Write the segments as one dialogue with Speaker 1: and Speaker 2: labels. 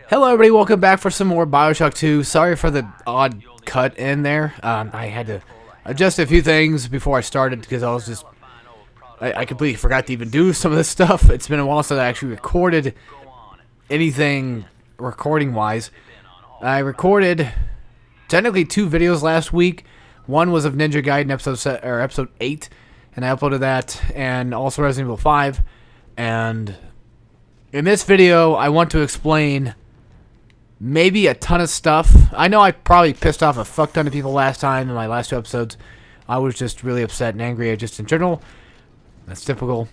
Speaker 1: Hello everybody, welcome back for some more BioShock 2. Sorry for the odd cut in there. I had to adjust a few things before I started because I was just... I completely forgot to even do some of this stuff. It's been a while since I actually recorded anything recording-wise. I recorded technically 2 videos last week. One was of Ninja Gaiden episode 8, and I uploaded that, and also Resident Evil 5. And in this video, I want to explain maybe a ton of stuff. I know I probably pissed off a fuck ton of people last time in my last 2 episodes. I was just really upset and angry just in general. That's typical.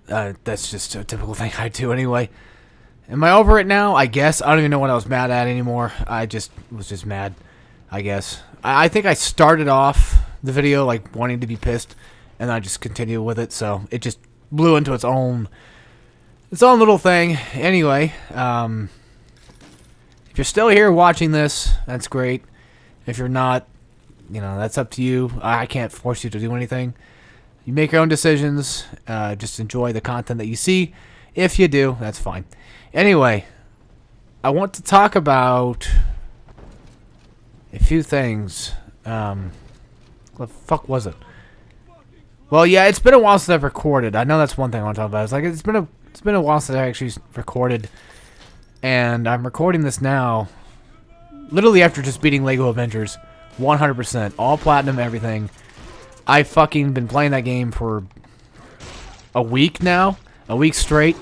Speaker 1: That's just a typical thing I do anyway. Am I over it now? I guess. I don't even know what I was mad at anymore. I was just mad, I guess. I think I started off the video like wanting to be pissed, and I just continued with it, so it just blew into its own little thing. Anyway, if you're still here watching this, that's great. If you're not, you know, that's up to you. I can't force you to do anything. You make your own decisions. Just enjoy the content that you see. If you do, that's fine. Anyway, I want to talk about a few things. What the fuck was it? Well, yeah, it's been a while since I've recorded. I know that's one thing I want to talk about. It's like it's been a while since I actually recorded. And I'm recording this now, literally after just beating Lego Avengers, 100%, all platinum, everything. I've fucking been playing that game for a week now, a week straight.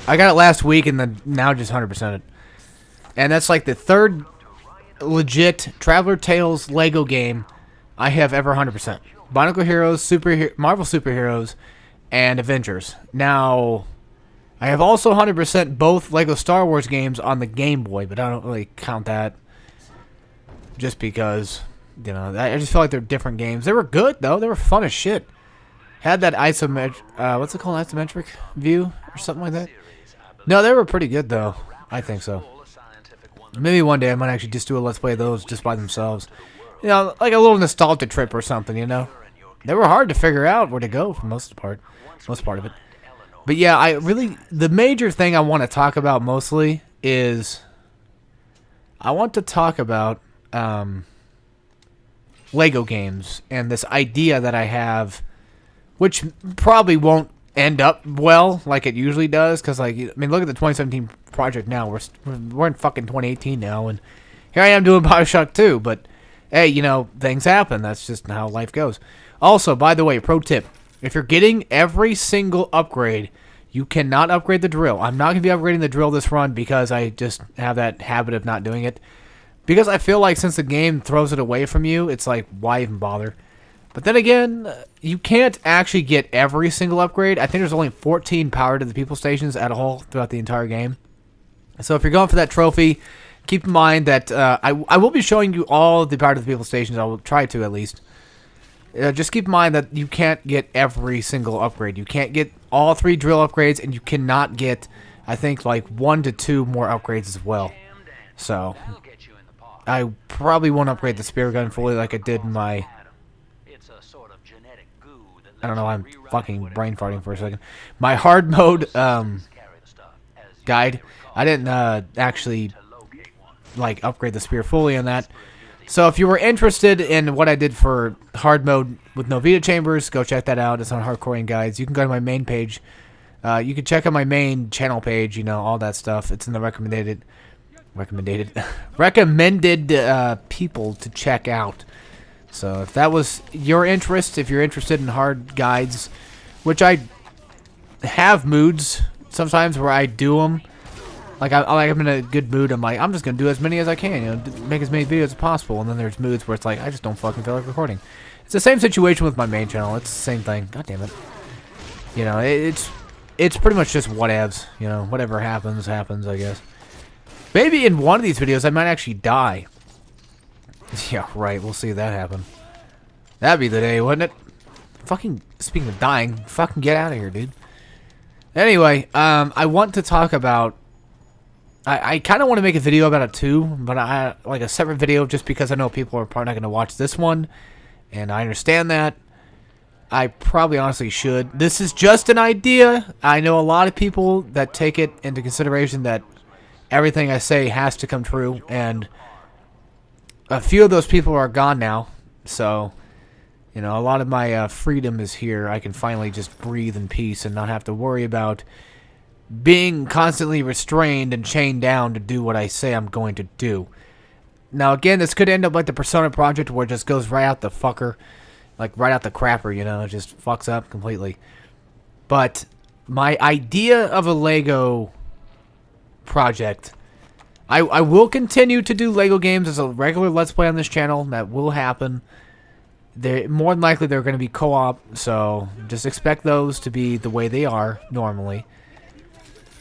Speaker 1: I got it last week, and then now just 100% it. And that's like the 3rd legit Traveler Tales Lego game I have ever 100%. Bionicle Heroes, Marvel Superheroes, and Avengers. Now, I have also 100% both Lego Star Wars games on the Game Boy, but I don't really count that just because, you know, I just feel like they're different games. They were good, though. They were fun as shit. Had that isometric, what's it called, isometric view or something like that? No, they were pretty good, though. I think so. Maybe one day I might actually just do a Let's Play of those just by themselves. You know, like a little nostalgia trip or something, you know? They were hard to figure out where to go for most part of it. But yeah, the major thing I want to talk about mostly is I want to talk about Lego games and this idea that I have, which probably won't end up well like it usually does, because like, I mean, look at the 2017 project now. We're in fucking 2018 now, and here I am doing BioShock 2, but hey, you know, things happen. That's just how life goes. Also, by the way, pro tip. If you're getting every single upgrade, you cannot upgrade the drill. I'm not going to be upgrading the drill this run because I just have that habit of not doing it. Because I feel like since the game throws it away from you, it's like, why even bother? But then again, you can't actually get every single upgrade. I think there's only 14 power to the people stations at all throughout the entire game. So if you're going for that trophy, keep in mind that I will be showing you all the power to the people stations. I will try to at least. Just keep in mind that you can't get every single upgrade. You can't get all 3 drill upgrades, and you cannot get, I think, like 1 to 2 more upgrades as well. So, I probably won't upgrade the spear gun fully like I did in my... I don't know, I'm fucking brain farting for a second. My hard mode guide, I didn't actually like upgrade the spear fully on that. So if you were interested in what I did for hard mode with no Vita chambers, go check that out. It's on Hardcoreing Guides. You can go to my main page. You can check out my main channel page, you know, all that stuff. It's in the recommended people to check out. So if that was your interest, if you're interested in hard guides, which I have moods sometimes where I do them. Like I'm in a good mood. I'm like, I'm just gonna do as many as I can, you know, make as many videos as possible. And then there's moods where it's like, I just don't fucking feel like recording. It's the same situation with my main channel. It's the same thing. God damn it. You know, it's pretty much just whatevs. You know, whatever happens, happens, I guess. Maybe in one of these videos I might actually die. Yeah, right. We'll see that happen. That'd be the day, wouldn't it? Fucking speaking of dying, fucking get out of here, dude. Anyway, I want to talk about. I kind of want to make a video about it too, but I like a separate video just because I know people are probably not going to watch this one, and I understand that. I probably honestly should. This is just an idea. I know a lot of people that take it into consideration that everything I say has to come true, and a few of those people are gone now, so, you know, a lot of my freedom is here. I can finally just breathe in peace and not have to worry about being constantly restrained and chained down to do what I say I'm going to do. Now, again, this could end up like the Persona Project, where it just goes right out the fucker, like right out the crapper, you know, it just fucks up completely. But my idea of a Lego project, I will continue to do Lego games as a regular Let's Play on this channel. That will happen. More than likely, they're going to be co-op, so just expect those to be the way they are normally.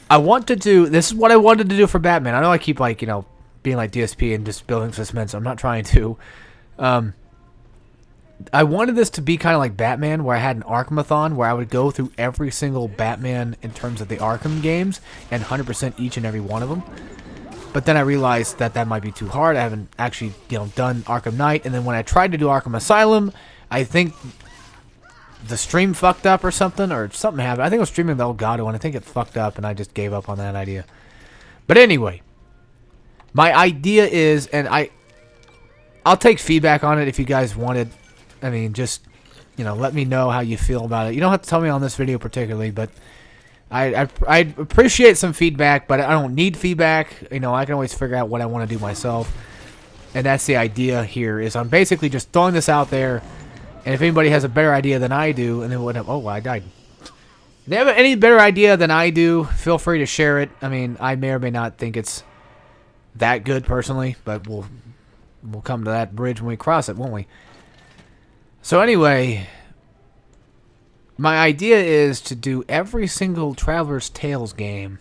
Speaker 1: I want to do... This is what I wanted to do for Batman. I know I keep, like, you know, being like DSP and just building suspense. I'm not trying to. I wanted this to be kind of like Batman, where I had an Arkhamathon, where I would go through every single Batman in terms of the Arkham games, and 100% each and every one of them. But then I realized that that might be too hard. I haven't actually, you know, done Arkham Knight. And then when I tried to do Arkham Asylum, I think the stream fucked up or something happened. I think I was streaming the Elgato, and I think it fucked up, and I just gave up on that idea. But anyway, my idea is, and I'll take feedback on it if you guys wanted. I mean, just, you know, let me know how you feel about it. You don't have to tell me on this video particularly, but I'd appreciate some feedback, but I don't need feedback. You know, I can always figure out what I want to do myself. And that's the idea here, is I'm basically just throwing this out there, and if anybody has a better idea than I do, and then oh, I died. If they have any better idea than I do, feel free to share it. I mean, I may or may not think it's that good personally, but we'll come to that bridge when we cross it, won't we? So anyway, my idea is to do every single Traveler's Tales game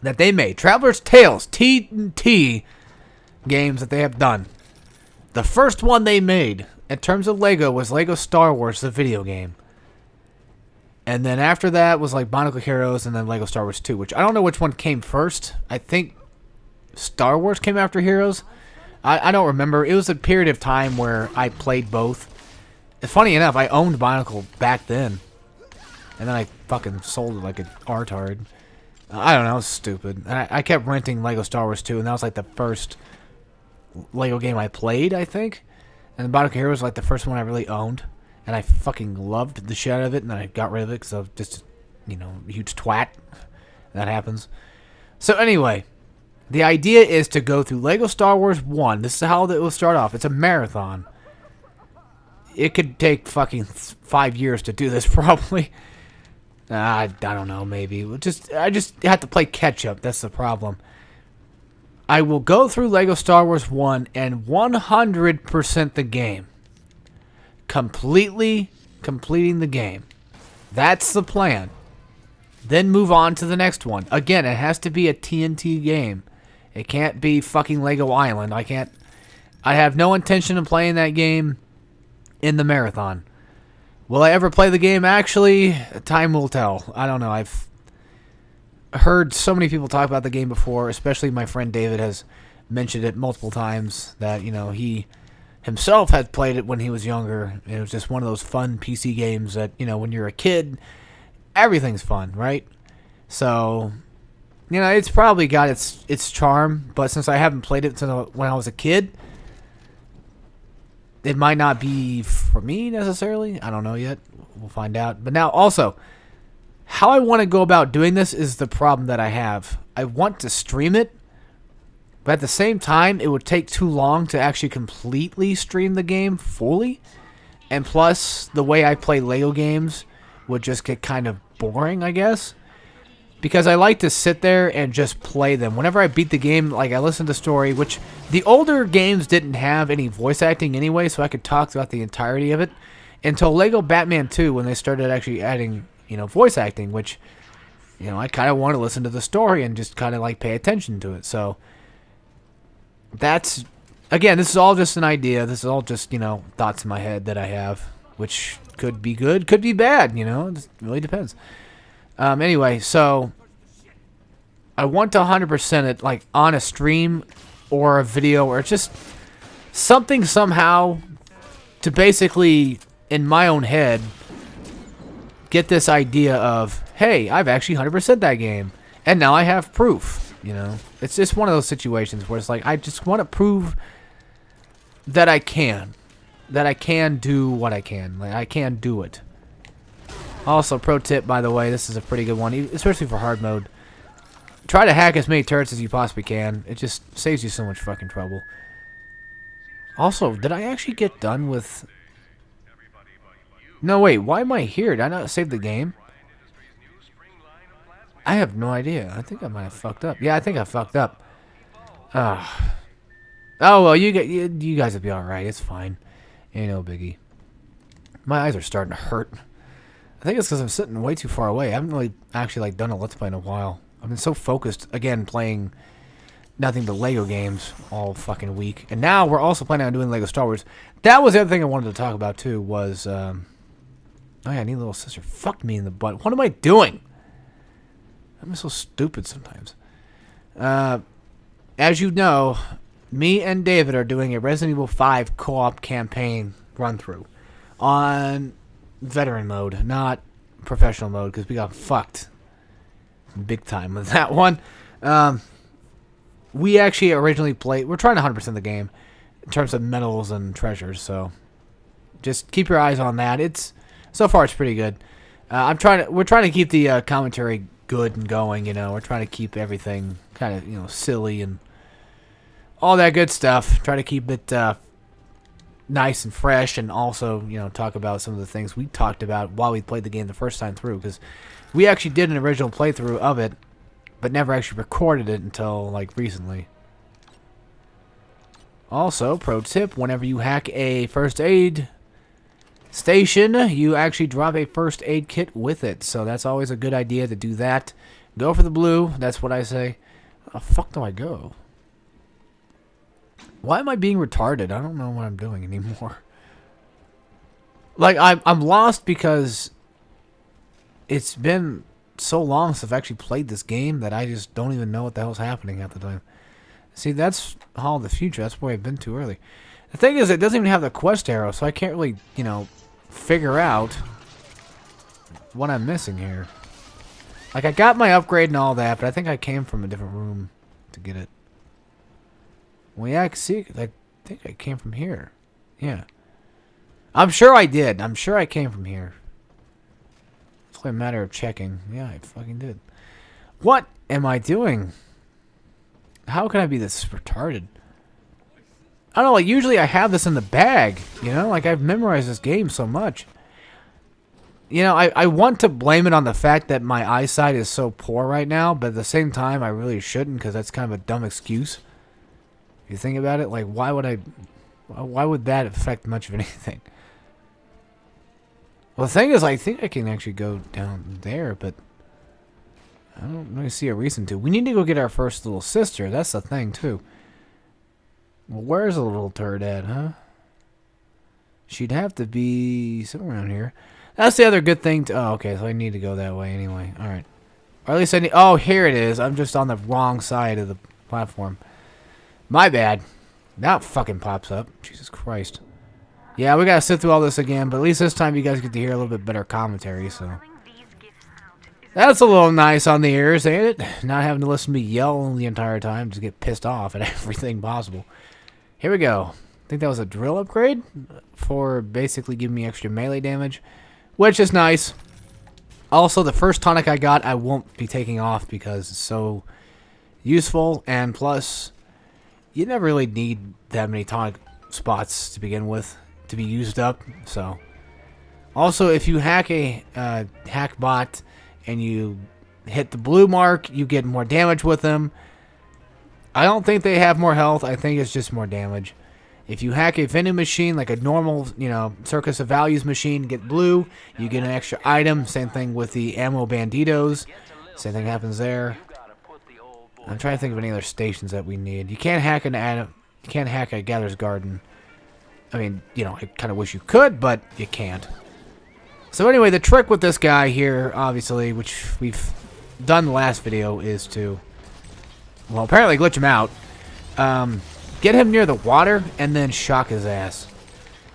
Speaker 1: that they made. Traveler's Tales, T&T games that they have done. The first one they made, in terms of Lego, was Lego Star Wars, the video game. And then after that was like BioShock Heroes, and then Lego Star Wars 2, which I don't know which one came first. I think Star Wars came after Heroes. I don't remember. It was a period of time where I played both. Funny enough, I owned BioShock back then. And then I fucking sold it like an artard. I don't know, it was stupid. And I kept renting Lego Star Wars 2, and that was like the first Lego game I played, I think. And BioShock Heroes was like the first one I really owned. And I fucking loved the shit out of it, and then I got rid of it because I was just, you know, a huge twat. That happens. So anyway, the idea is to go through Lego Star Wars 1. This is how it will start off. It's a marathon. It could take fucking 5 years to do this, probably. I don't know, maybe. I just have to play catch-up. That's the problem. I will go through Lego Star Wars 1 and 100% the game. Completely completing the game. That's the plan. Then move on to the next one. Again, it has to be a TNT game. It can't be fucking Lego Island. I have no intention of playing that game in the marathon. Will I ever play the game? Actually, time will tell. I don't know. I've heard so many people talk about the game before, especially my friend David has mentioned it multiple times, that, you know, he himself had played it when he was younger. It was just one of those fun PC games that, you know, when you're a kid, everything's fun, right? So, you know, it's probably got its charm, but since I haven't played it since when I was a kid, it might not be for me necessarily. I don't know yet. We'll find out. But now, also, how I want to go about doing this is the problem that I have. I want to stream it, but at the same time, it would take too long to actually completely stream the game fully. And plus, the way I play Lego games would just get kind of boring, I guess. Because I like to sit there and just play them. Whenever I beat the game, like, I listen to the story, which the older games didn't have any voice acting anyway, so I could talk throughout the entirety of it. Until Lego Batman 2, when they started actually adding, you know, voice acting, which, you know, I kind of want to listen to the story and just kind of, like, pay attention to it. So, that's, again, this is all just an idea. This is all just, you know, thoughts in my head that I have, which could be good, could be bad, you know, it really depends. Anyway, so I want to 100% it, like, on a stream or a video, or just something somehow to basically, in my own head, get this idea of, hey, I've actually 100% that game, and now I have proof. You know, it's just one of those situations where it's like I just want to prove that I can do what I can. Like I can do it. Also, pro tip, by the way, this is a pretty good one, especially for hard mode. Try to hack as many turrets as you possibly can. It just saves you so much fucking trouble. Also, did I actually get done with... No, wait, why am I here? Did I not save the game? I have no idea. I think I might have fucked up. Yeah, I think I fucked up. Oh, well, you guys will be alright. It's fine. Ain't no biggie. My eyes are starting to hurt. I think it's because I'm sitting way too far away. I haven't really actually done a Let's Play in a while. I've been so focused, again, playing nothing but Lego games all fucking week. And now we're also planning on doing Lego Star Wars. That was the other thing I wanted to talk about, too, was... oh, yeah, I need a little sister. Fucked me in the butt. What am I doing? I'm so stupid sometimes. As you know, me and David are doing a Resident Evil 5 co-op campaign run-through on veteran mode, not professional mode, because we got fucked big time with that one. We actually originally played... We're trying to 100% the game in terms of medals and treasures, so just keep your eyes on that. So far, it's pretty good. We're trying to keep the commentary good and going, you know. We're trying to keep everything kind of, you know, silly and all that good stuff. Try to keep it nice and fresh, and also, you know, talk about some of the things we talked about while we played the game the first time through, because we actually did an original playthrough of it, but never actually recorded it until, like, recently. Also, pro tip, whenever you hack a first aid station, you actually drop a first aid kit with it, so that's always a good idea to do that. Go for the blue, that's what I say. How the fuck do I go? Why am I being retarded? I don't know what I'm doing anymore. Like, I'm lost because it's been so long since I've actually played this game that I just don't even know what the hell's happening at the time. See, that's Hall of the Future. That's where I've been too early. The thing is, it doesn't even have the quest arrow, so I can't really, you know, figure out what I'm missing here. Like, I got my upgrade and all that, but I think I came from a different room to get it. Well, yeah, I can see. I think I came from here. Yeah. I'm sure I did. I'm sure I came from here. It's only a matter of checking. Yeah, I fucking did. What am I doing? How can I be this retarded? I don't know, like, usually I have this in the bag, you know? Like, I've memorized this game so much. You know, I want to blame it on the fact that my eyesight is so poor right now, but at the same time, I really shouldn't, because that's kind of a dumb excuse. If you think about it, like, why would that affect much of anything? Well, the thing is, I think I can actually go down there, but I don't really see a reason to. We need to go get our first little sister. That's the thing, too. Well, where's the little turd at, huh? She'd have to be somewhere around here. That's the other good thing. Oh, okay, so I need to go that way anyway. All right. Or at least I need... Oh, here it is. I'm just on the wrong side of the platform. My bad. Now it fucking pops up. Jesus Christ. Yeah, we gotta sit through all this again, but at least this time you guys get to hear a little bit better commentary, so... That's a little nice on the ears, ain't it? Not having to listen to me yell the entire time, just get pissed off at everything possible. Here we go. I think that was a drill upgrade for basically giving me extra melee damage, which is nice. Also, the first tonic I got, I won't be taking off because it's so useful, and plus, you never really need that many tonic spots to begin with to be used up, so. Also, if you hack a hack bot and you hit the blue mark, you get more damage with them. I don't think they have more health. I think it's just more damage. If you hack a vending machine, like a normal, you know, Circus of Values machine, get blue, you get an extra item. Same thing with the ammo banditos. Same thing happens there. I'm trying to think of any other stations that we need. You can't hack you can't hack a Gather's Garden. I mean, you know, I kind of wish you could, but you can't. So anyway, the trick with this guy here, obviously, which we've done the last video, is to, well, apparently glitch him out. Get him near the water, and then shock his ass.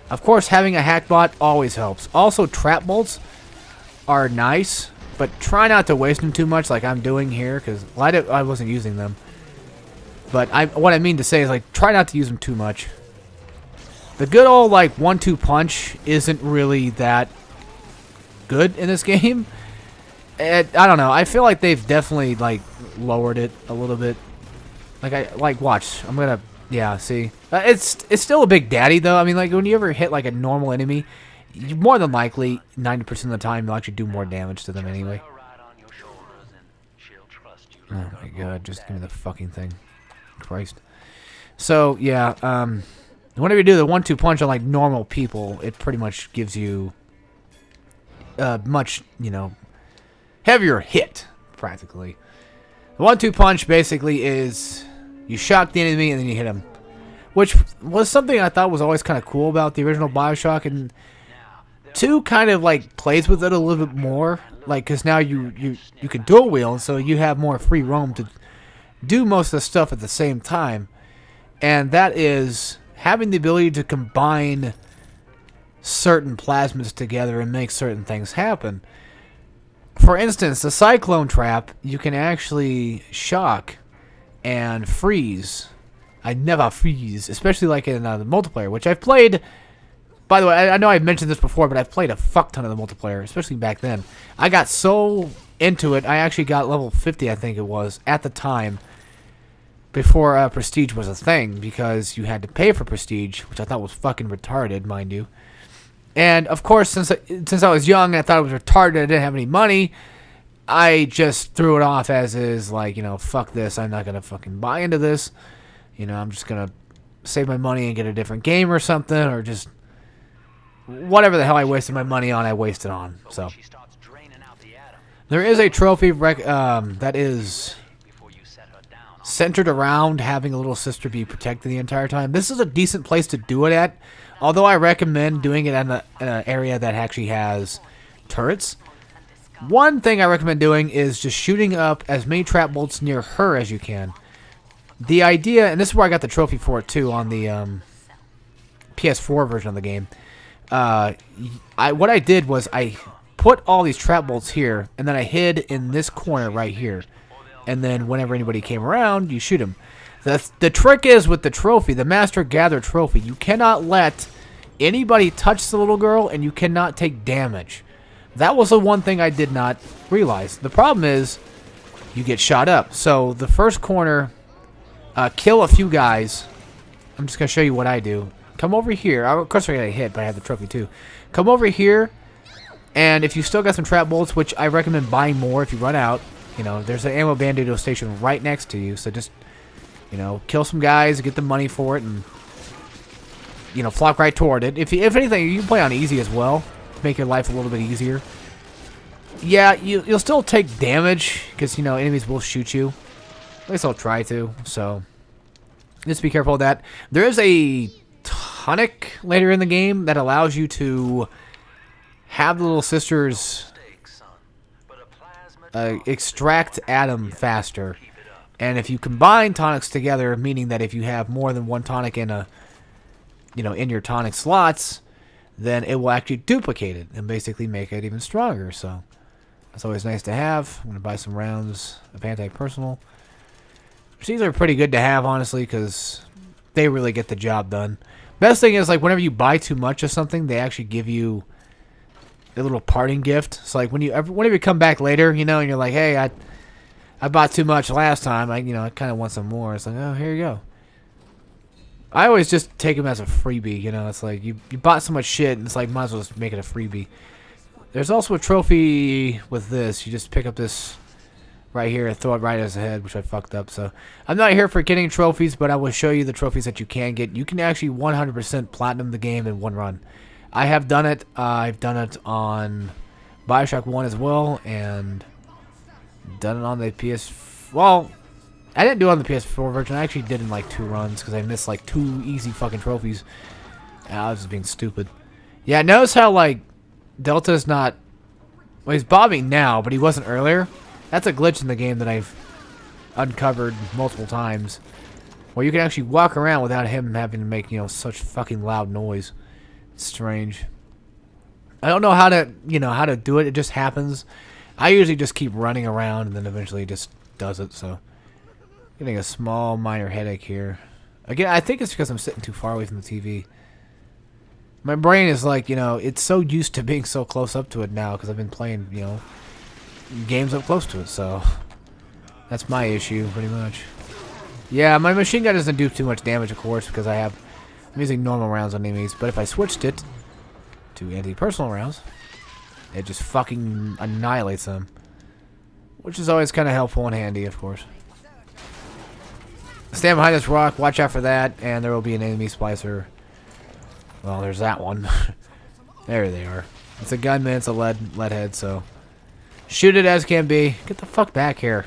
Speaker 1: Of course, having a hack bot always helps. Also, trap bolts are nice but try not to waste them too much like I'm doing here, because I wasn't using them. But what I mean to say is, like, try not to use them too much. The good old, like, 1-2 punch isn't really that good in this game. I don't know. I feel like they've definitely, like, lowered it a little bit. Like, watch. I'm gonna, yeah, see. It's still a big daddy, though. I mean, like, when you ever hit, like, a normal enemy, you, more than likely, 90% of the time, you'll actually do more damage to them anyway. Oh, my God. Just give me the fucking thing. Christ. So, yeah, whenever you do the 1-2 punch on, like, normal people, it pretty much gives you much, you know, heavier hit, practically. The 1-2 punch basically is you shock the enemy and then you hit him, which was something I thought was always kind of cool about the original BioShock, and 2 kind of, like, plays with it a little bit more, like, because now you can dual wield, so you have more free roam to do most of the stuff at the same time, and that is having the ability to combine certain plasmids together and make certain things happen. For instance, the cyclone trap, you can actually shock and freeze. I never freeze, especially like in the multiplayer, which I've played. By the way, I know I've mentioned this before, but I've played a fuck ton of the multiplayer, especially back then. I got so into it, I actually got level 50, I think it was, at the time, before Prestige was a thing, because you had to pay for Prestige, which I thought was fucking retarded, mind you. And, of course, since I was young and I thought it was retarded, I didn't have any money, I just threw it off as is, like, you know, fuck this, I'm not going to fucking buy into this. You know, I'm just going to save my money and get a different game or something, or just whatever the hell I wasted my money on, I wasted on. So, there is a trophy that is centered around having a little sister be protected the entire time. This is a decent place to do it at, although I recommend doing it in an area that actually has turrets. One thing I recommend doing is just shooting up as many trap bolts near her as you can. The idea, and this is where I got the trophy for it too, on the PS4 version of the game. What I did was I put all these trap bolts here, and then I hid in this corner right here. And then whenever anybody came around, you shoot them. The trick is with the trophy, the Master Gather trophy, you cannot let anybody touch the little girl, and you cannot take damage. That was the one thing I did not realize. The problem is you get shot up. So the first corner, kill a few guys. I'm just going to show you what I do. Come over here. Of course I got hit, but I have the trophy too. Come over here, and if you still got some trap bolts, which I recommend buying more if you run out, you know, there's an ammo bandito station right next to you, so just, you know, kill some guys, get the money for it, and, you know, flock right toward it. If anything, you can play on easy as well, to make your life a little bit easier. Yeah, you'll still take damage, because, you know, enemies will shoot you. At least they'll try to, so just be careful of that. There is a tonic later in the game that allows you to have the little sisters extract Adam faster, and if you combine tonics together, meaning that if you have more than one tonic in a, you know, in your tonic slots, then it will actually duplicate it and basically make it even stronger. So that's always nice to have. I'm gonna buy some rounds of anti-personal. These are pretty good to have, honestly, because they really get the job done. Best thing is, like, whenever you buy too much of something, they actually give you a little parting gift. So, like, whenever you come back later, you know, and you're like, hey, I bought too much last time. I kind of want some more. It's like, oh, here you go. I always just take them as a freebie, you know. It's like, you bought so much shit, and it's like, might as well just make it a freebie. There's also a trophy with this. You just pick up this right here and throw it right as a head, which I fucked up. So I'm not here for getting trophies, but I will show you the trophies that you can get. You can actually 100% platinum the game in one run. I have done it. I've done it on BioShock 1 as well, and done it on the PS... Well, I didn't do it on the PS4 version. I actually did in like 2 runs because I missed like 2 easy fucking trophies. I was just being stupid. Yeah, notice how like Delta's not... Well, he's bobbing now, but he wasn't earlier. That's a glitch in the game that I've uncovered multiple times, where you can actually walk around without him having to make, you know, such fucking loud noise. It's strange. I don't know how to, you know, how to do it. It just happens. I usually just keep running around and then eventually it just does it, so. Getting a small minor headache here. Again, I think it's because I'm sitting too far away from the TV. My brain is like, you know, it's so used to being so close up to it now because I've been playing, you know, games up close to it, so. That's my issue, pretty much. Yeah, my machine gun doesn't do too much damage, of course, because I'm using normal rounds on enemies, but if I switched it to anti-personal rounds, it just fucking annihilates them. Which is always kind of helpful and handy, of course. Stand behind this rock, watch out for that, and there will be an enemy splicer. Well, there's that one. There they are. It's a gunman, it's a lead head, so shoot it as can be. Get the fuck back here.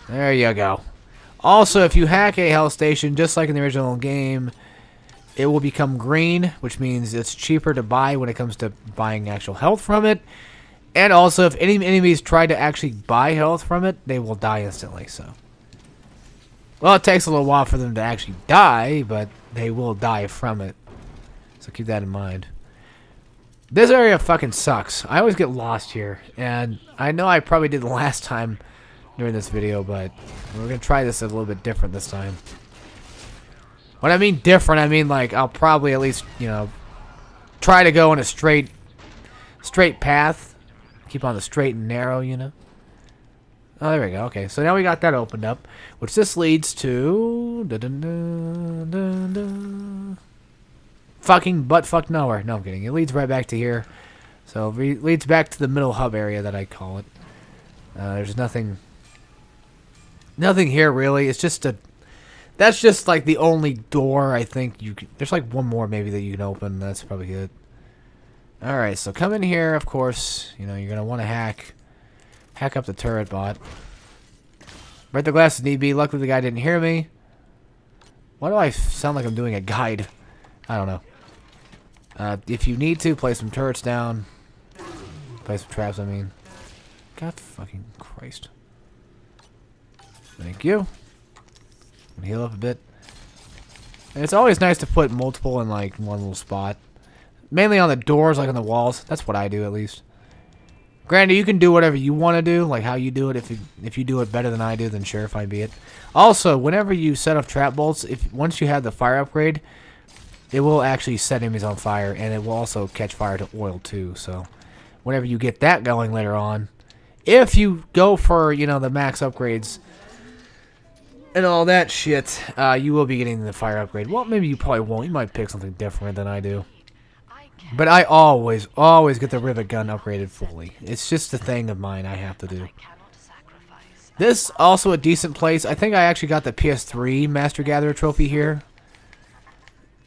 Speaker 1: There you go. Also, if you hack a health station, just like in the original game, it will become green, which means it's cheaper to buy when it comes to buying actual health from it. And also, if any enemies try to actually buy health from it, they will die instantly, so. Well, it takes a little while for them to actually die, but they will die from it. So keep that in mind. This area fucking sucks. I always get lost here, and I know I probably did the last time during this video, but we're gonna try this a little bit different this time. When I mean different, I mean like I'll probably at least, you know, try to go in a straight path. Keep on the straight and narrow, you know. Oh, there we go. Okay, so now we got that opened up, which this leads to fucking buttfuck nowhere. No, I'm kidding. It leads right back to here. So it leads back to the middle hub area that I call it. There's nothing here really. It's just that's just like the only door I think you can. There's like one more maybe that you can open. That's probably it. All right, so come in here. Of course, you know you're gonna want to hack up the turret bot. Break the glass if need be. Luckily the guy didn't hear me. Why do I sound like I'm doing a guide? I don't know. If you need to, play some turrets down. Play some traps, I mean. God fucking Christ. Thank you. Heal up a bit. And it's always nice to put multiple in like one little spot. Mainly on the doors, like on the walls. That's what I do at least. Granted, you can do whatever you want to do, like how you do it. If you do it better than I do, then sure, fine be it. Also, whenever you set up trap bolts, once you have the fire upgrade, it will actually set enemies on fire, and it will also catch fire to oil too. So, whenever you get that going later on, if you go for, you know, the max upgrades and all that shit, you will be getting the fire upgrade. Well, maybe you probably won't. You might pick something different than I do. But I always get the rivet gun upgraded fully. It's just a thing of mine I have to do. This also a decent place. I think I actually got the PS3 Master Gatherer trophy here.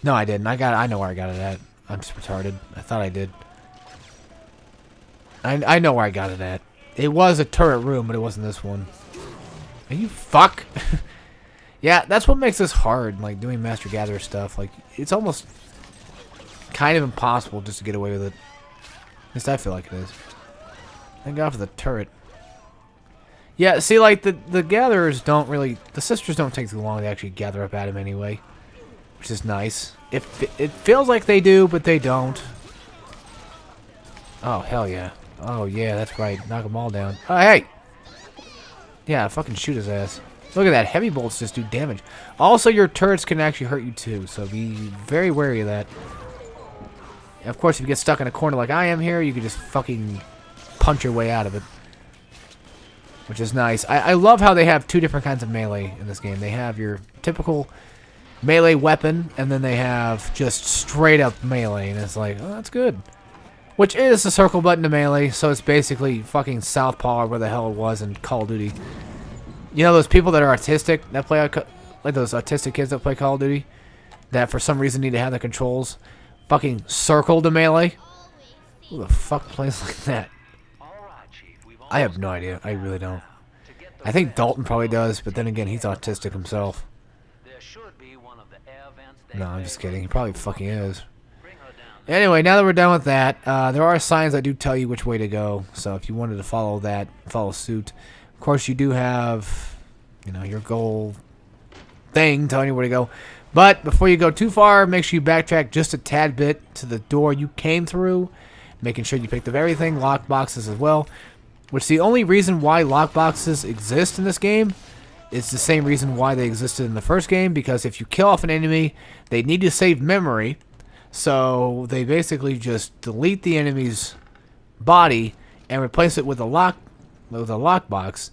Speaker 1: No, I didn't. I know where I got it at. I'm just retarded. I thought I did. I know where I got it at. It was a turret room, but it wasn't this one. Are you fuck? Yeah, that's what makes this hard, like doing Master Gatherer stuff. Like it's almost kind of impossible just to get away with it. At least I feel like it is. Thank God for the turret. Yeah, see, like the gatherers don't really, the sisters don't take too long to actually gather up at him anyway, which is nice. It feels like they do, but they don't. Oh hell yeah! Oh yeah, that's right. Knock them all down. Oh hey! Yeah, fucking shoot his ass. Look at that. Heavy bolts just do damage. Also, your turrets can actually hurt you too, so be very wary of that. Of course, if you get stuck in a corner like I am here, you can just fucking punch your way out of it. Which is nice. I love how they have two different kinds of melee in this game. They have your typical melee weapon, and then they have just straight up melee, and it's like, oh, that's good. Which is the circle button to melee, so it's basically fucking Southpaw or where the hell it was in Call of Duty. You know those people that are autistic, that play, like those autistic kids that play Call of Duty, that for some reason need to have the controls fucking circle to melee? Who the fuck plays like that? I have no idea. I really don't. I think Dalton probably does, but then again, he's autistic himself. No, I'm just kidding. He probably fucking is. Anyway, now that we're done with that, there are signs that do tell you which way to go. So if you wanted to follow that, follow suit. Of course, you do have, you know, your goal thing telling you where to go. But before you go too far, make sure you backtrack just a tad bit to the door you came through. making sure you picked up everything, lock boxes as well. Which the only reason why lock boxes exist in this game is the same reason why they existed in the first game, because if you kill off an enemy, they need to save memory, so they basically just delete the enemy's body and replace it with a lockbox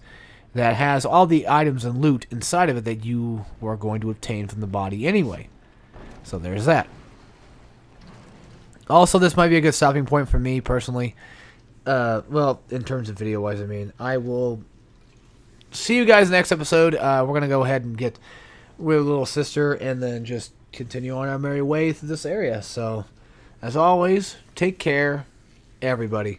Speaker 1: that has all the items and loot inside of it that you were going to obtain from the body anyway. So there's that. Also, this might be a good stopping point for me personally. Well, in terms of video-wise, I mean, I will see you guys next episode. We're going to go ahead and get with little sister and then just continue on our merry way through this area. So, as always, take care, everybody.